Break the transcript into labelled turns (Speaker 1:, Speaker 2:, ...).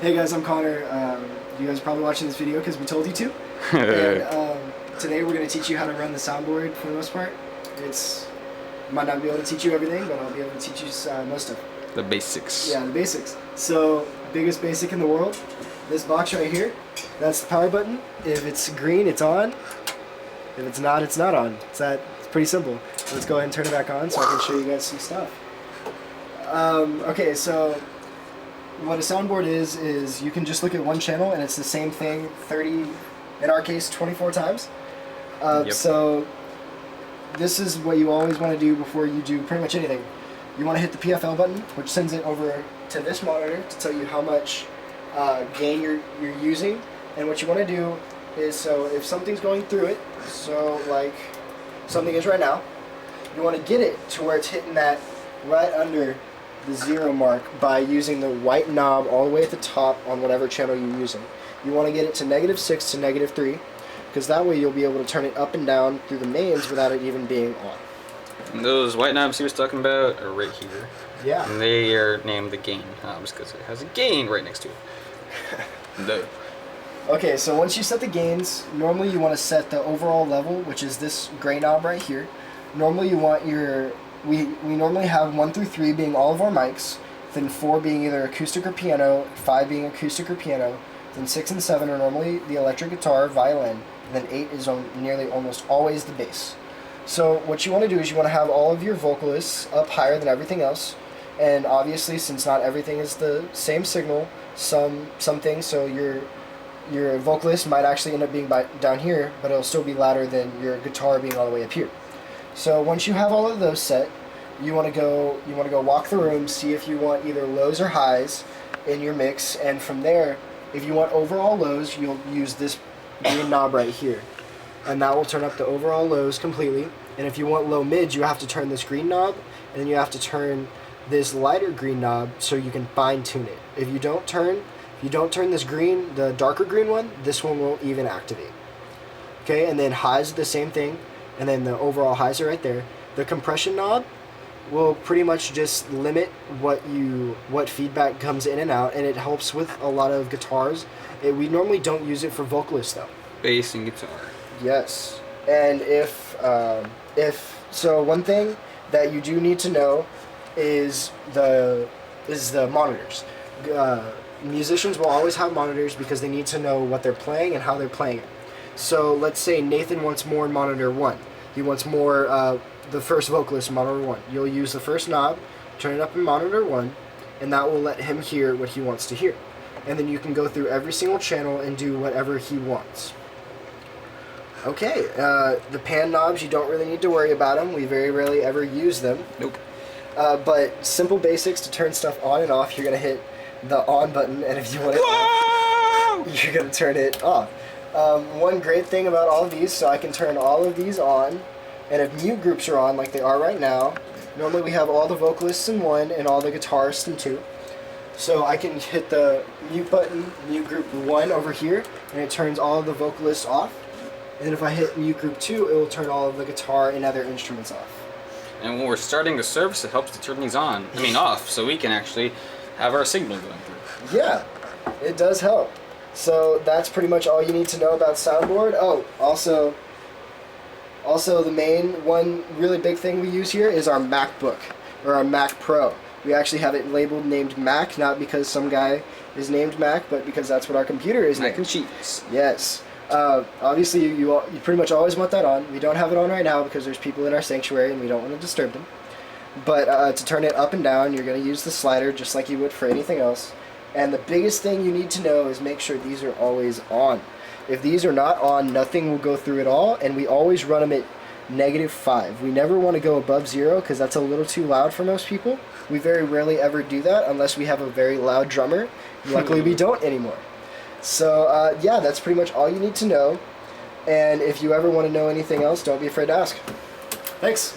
Speaker 1: Hey guys, I'm Connor. You guys are probably watching this video because we told you to. And today we're going to teach you how to run the soundboard for the most part. I might not be able to teach you everything, but I'll be able to teach you most of it.
Speaker 2: The basics.
Speaker 1: Yeah, the basics. So, biggest basic in the world, this box right here, that's the power button. If it's green, it's on. If it's not, it's not on. It's pretty simple. Let's go ahead and turn it back on so I can show you guys some stuff. Okay, so what a soundboard is you can just look at one channel and it's the same thing 30, in our case 24 times.
Speaker 2: Yep.
Speaker 1: So this is what you always want to do before you do pretty much anything. You want to hit the PFL button, which sends it over to this monitor to tell you how much gain you're using. And what you want to do is, so if something's going through it, so like something is right now, you want to get it to where it's hitting that right under the 0 mark by using the white knob all the way at the top on whatever channel you're using. You want to get it to -6 to -3, because that way you'll be able to turn it up and down through the mains without it even being on.
Speaker 2: And those white knobs he was talking about are right here.
Speaker 1: Yeah.
Speaker 2: And they are named the gain knobs because it has a gain right next to it. No.
Speaker 1: Okay, so once you set the gains, normally you want to set the overall level, which is this gray knob right here. Normally you want we normally have 1 through 3 being all of our mics, then 4 being either acoustic or piano, 5 being acoustic or piano, then 6 and 7 are normally the electric guitar, violin, and then 8 is nearly almost always the bass. So what you want to do is you want to have all of your vocalists up higher than everything else, and obviously since not everything is the same signal, some things, so your vocalist might actually end up being down here, but it'll still be louder than your guitar being all the way up here. So once you have all of those set, you want to go walk the room, see if you want either lows or highs in your mix, and from there, if you want overall lows, you'll use this green knob right here, and that will turn up the overall lows completely. And if you want low mids, you have to turn this green knob, and then you have to turn this lighter green knob so you can fine tune it. If you don't turn this green, the darker green one, this one won't even activate. Okay, and then highs are the same thing. And then the overall highs are right there. The compression knob will pretty much just limit what feedback comes in and out, and it helps with a lot of guitars. We normally don't use it for vocalists though.
Speaker 2: Bass and guitar.
Speaker 1: Yes, and if so, one thing that you do need to know is the monitors. Musicians will always have monitors because they need to know what they're playing and how they're playing it. So let's say Nathan wants more in monitor 1. He wants more, the first vocalist in monitor 1. You'll use the first knob, turn it up in monitor 1, and that will let him hear what he wants to hear. And then you can go through every single channel and do whatever he wants. Okay, the pan knobs, you don't really need to worry about them. We very rarely ever use them.
Speaker 2: Nope.
Speaker 1: But simple basics to turn stuff on and off, you're going to hit the on button, and if you want it off, you're going to turn it off. One great thing about all of these, so I can turn all of these on, and if mute groups are on like they are right now, normally we have all the vocalists in 1 and all the guitarists in 2. So I can hit the mute button, mute group 1 over here, and it turns all of the vocalists off. And then if I hit mute group 2, it will turn all of the guitar and other instruments off.
Speaker 2: And when we're starting the service, it helps to turn these off, so we can actually have our signal going through.
Speaker 1: Yeah, it does help. So that's pretty much all you need to know about soundboard. Oh, also the main one really big thing we use here is our MacBook, or our Mac Pro. We actually have it labeled named Mac, not because some guy is named Mac, but because that's what our computer is named.
Speaker 2: Mac and cheese.
Speaker 1: Yes. Obviously you pretty much always want that on. We don't have it on right now because there's people in our sanctuary and we don't want to disturb them. But to turn it up and down, you're going to use the slider just like you would for anything else. And the biggest thing you need to know is make sure these are always on. If these are not on, nothing will go through at all, and we always run them at -5. We never want to go above 0 because that's a little too loud for most people. We very rarely ever do that unless we have a very loud drummer. Luckily we don't anymore. So yeah, that's pretty much all you need to know. And if you ever want to know anything else, don't be afraid to ask. Thanks.